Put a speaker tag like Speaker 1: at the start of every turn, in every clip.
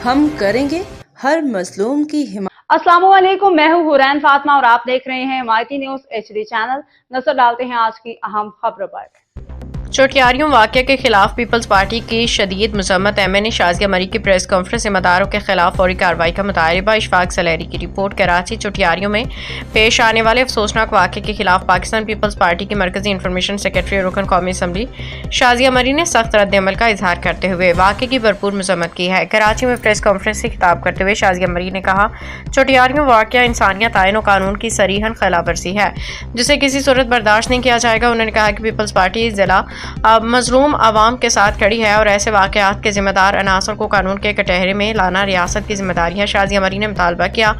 Speaker 1: हम करेंगे हर मजलूम की हिमायत।
Speaker 2: अस्सलामुअलैकुम, मैं हूँ हुरैन फातिमा और आप देख रहे हैं माइटी न्यूज़ HD चैनल। नजर डालते हैं आज की अहम खबरों पर।
Speaker 3: चोटियारियों वाक़या के खिलाफ पीपल्स पार्टी की शदीद मज़म्मत। MNA शाज़िया मरी की प्रेस कॉन्फ्रेंस से मदारों के खिलाफ फौरी कार्रवाई का मुतालबा। इशफाक सलेरी की रिपोर्ट। कराची चोटियारियों में पेश आने वाले अफसोसनाक वाक़े के खिलाफ पाकिस्तान पीपल्स पार्टी की मरकजी इंफॉर्मेशन सेक्रेटरी और रुकन कौमी असम्बली शाज़िया मरी ने सख्त रद्द-ए-अमल का इजहार करते हुए वाक़े की भरपूर मज़म्मत की है। कराची में प्रेस कॉन्फ्रेंस से खिताब करते हुए शाज़िया मरी ने कहा, चोटियारियों वाक़या इंसानियत, आईन और कानून की सरीहन खिलाफवर्जी है जिसे किसी सूरत बर्दाश्त नहीं किया जाएगा। उन्होंने कहा कि पीपल्स पार्टी जिला मजलूम आवाम के साथ खड़ी है और ऐसे वाक़यात के जिम्मेदार अनासर को कानून के कटहरे में लाना रियासत की जिम्मेदारी है। शाज़िया मरी ने मुतालबा किया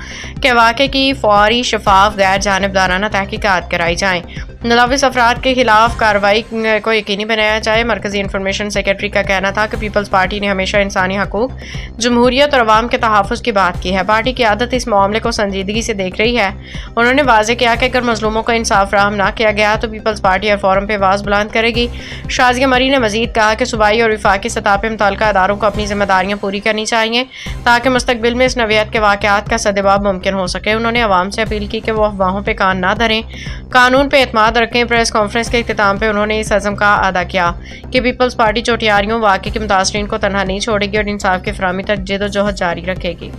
Speaker 3: कि वाक़े की फौरी, शफाफ, गैर जानिबदाराना तहकीकात कराई जाएँ। मुलविस अफराद के खिलाफ कार्रवाई को यकीनी बनाया जाए। मरकजी इंफॉर्मेशन सेक्रेटरी का कहना था कि पीपल्स पार्टी ने हमेशा इंसानी हकूक, जमहूरियत और अवाम के तहफ़्फ़ुज़ की बात की है। पार्टी की आदत इस मामले को संजीदगी से देख रही है। उन्होंने वाज़े किया कि अगर मजलूमों को इंसाफ फराहम न किया गया तो पीपल्स पार्टी हर फोरम पर आवाज़ बुलंद करेगी। शाज़िया मरी ने मज़ीद कहा कि सूबाई और वफाकी सतह पर मुतल्लिका अदारों को अपनी जिम्मेदारियाँ पूरी करनी चाहिए ताकि मुस्तक़बिल में इस नौइयत के वाक़यात का सद्जवाब मुमकिन हो सके। उन्होंने अवाम से अपील की कि वो अफवाहों पर कान न धरें, कानून पर एतमाद रखें। प्रेस कॉन्फ्रेंस के इख्तिताम पे उन्होंने इस अज़म का अदा किया कि पीपल्स पार्टी चोटियारियों वाक़े के मुतासरीन को तनहा नहीं छोड़ेगी और इंसाफ की फराहमी तक जद्दोजहद जारी रखेगी।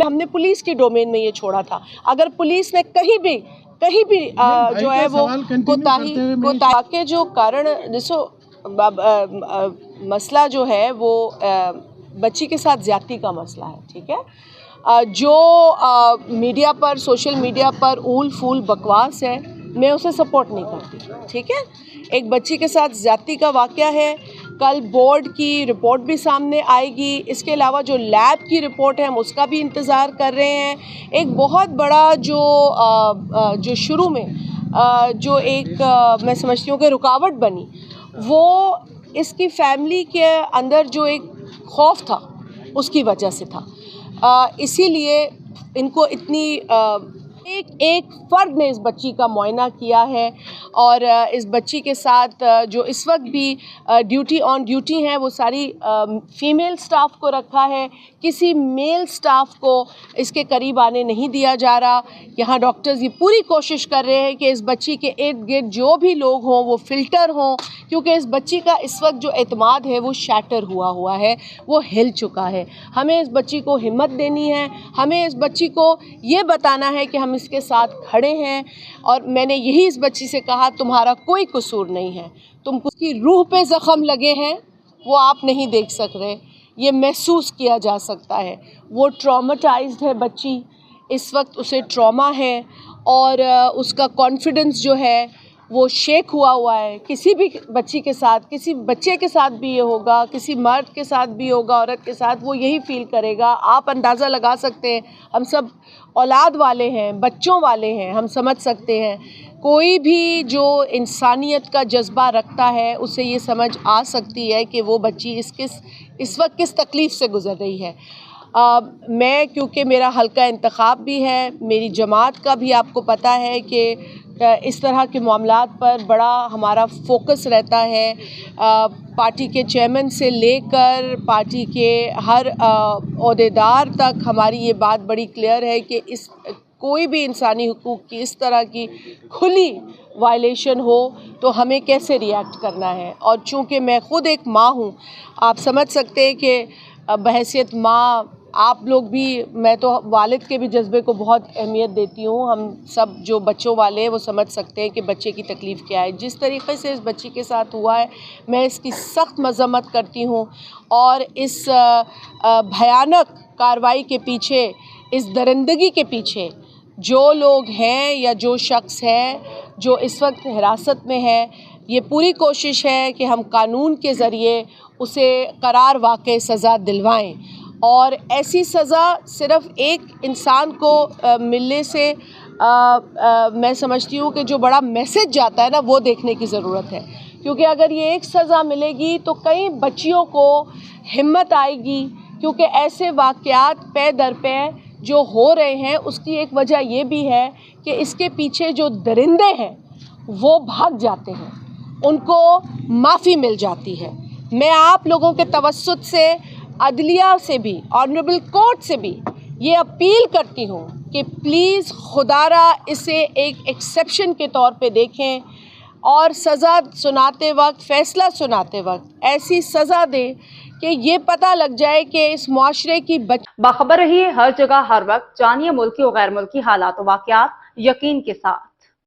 Speaker 4: हमने पुलिस की डोमेन में ये छोड़ा था। अगर पुलिस ने कहीं भी जो है वो कोताही के जो कारण मसला जो है वो बच्ची के साथ ज्यादती का मसला है, ठीक है। जो मीडिया पर, सोशल मीडिया पर ऊल फूल बकवास है, मैं उसे सपोर्ट नहीं करती, ठीक है। एक बच्ची के साथ ज्यादती का वाक़या है, कल बोर्ड की रिपोर्ट भी सामने आएगी। इसके अलावा जो लैब की रिपोर्ट है हम उसका भी इंतज़ार कर रहे हैं। एक बहुत बड़ा जो शुरू में जो एक मैं समझती हूँ कि रुकावट बनी, वो इसकी फैमिली के अंदर जो एक खौफ था उसकी वजह से था। इसीलिए इनको इतनी एक फ़र्द ने इस बच्ची का मुआयना किया है और इस बच्ची के साथ जो इस वक्त भी ड्यूटी ऑन ड्यूटी हैं वो सारी फ़ीमेल स्टाफ को रखा है। किसी मेल स्टाफ को इसके करीब आने नहीं दिया जा रहा। यहाँ डॉक्टर्स ये पूरी कोशिश कर रहे हैं कि इस बच्ची के इर्द गिर्द जो भी लोग हों वो फ़िल्टर हों, क्योंकि इस बच्ची का इस वक्त जो एतमाद है वो शैटर हुआ है, वो हिल चुका है। हमें इस बच्ची को हिम्मत देनी है, हमें इस बच्ची को ये बताना है कि हम इसके साथ खड़े हैं। और मैंने यही इस बच्ची से कहा, तुम्हारा कोई कसूर नहीं है, तुम उसकी रूह पे ज़ख़म लगे हैं वो आप नहीं देख सक रहे, ये महसूस किया जा सकता है। वो ट्रॉमेटाइज्ड है बच्ची, इस वक्त उसे ट्रॉमा है और उसका कॉन्फिडेंस जो है वो शेक हुआ है। किसी भी बच्ची के साथ, किसी बच्चे के साथ भी ये होगा, किसी मर्द के साथ भी होगा, औरत के साथ, वो यही फ़ील करेगा। आप अंदाज़ा लगा सकते हैं, हम सब औलाद वाले हैं, बच्चों वाले हैं, हम समझ सकते हैं। कोई भी जो इंसानियत का जज्बा रखता है उसे ये समझ आ सकती है कि वो बच्ची इस वक्त किस तकलीफ़ से गुज़र रही है। मैं, क्योंकि मेरा हल्का इंतखाब भी है, मेरी जमात का भी आपको पता है कि इस तरह के मामलात पर बड़ा हमारा फोकस रहता है। पार्टी के चेयरमैन से लेकर पार्टी के हर ओहदेदार तक हमारी ये बात बड़ी क्लियर है कि कोई भी इंसानी हुकूक की इस तरह की खुली वायलेशन हो तो हमें कैसे रिएक्ट करना है। और चूँकि मैं ख़ुद एक माँ हूँ, आप समझ सकते हैं कि बहैसियत माँ आप लोग भी, मैं तो वालिद के भी जज्बे को बहुत अहमियत देती हूँ। हम सब जो बच्चों वाले हैं वो समझ सकते हैं कि बच्चे की तकलीफ़ क्या है। जिस तरीक़े से इस बच्ची के साथ हुआ है, मैं इसकी सख्त मज़म्मत करती हूँ और इस भयानक कार्रवाई के पीछे, इस दरिंदगी के पीछे जो लोग हैं या जो शख्स है जो इस वक्त हिरासत में है, ये पूरी कोशिश है कि हम कानून के ज़रिए उसे करार वाक़ई सज़ा दिलवाएं। और ऐसी सज़ा सिर्फ़ एक इंसान को मिलने से मैं समझती हूँ कि जो बड़ा मैसेज जाता है ना, वो देखने की ज़रूरत है। क्योंकि अगर ये एक सज़ा मिलेगी तो कई बच्चियों को हिम्मत आएगी, क्योंकि ऐसे वाक़यात पे दर पे जो हो रहे हैं उसकी एक वजह ये भी है कि इसके पीछे जो दरिंदे हैं वो भाग जाते हैं, उनको माफ़ी मिल जाती है। मैं आप लोगों के तवस्सुत से عدلیہ سے بھی, آنریبل کورٹ سے بھی یہ اپیل کرتی ہوں کہ پلیز خدارہ اسے ایک ایکسیپشن کے طور پہ دیکھیں اور سزا سناتے وقت, فیصلہ سناتے وقت ایسی سزا دے کہ یہ پتہ لگ جائے کہ اس معاشرے کی
Speaker 2: باخبر رہیے ہر جگہ ہر وقت, جانیے ملکی و غیر ملکی حالات و واقعات یقین کے ساتھ.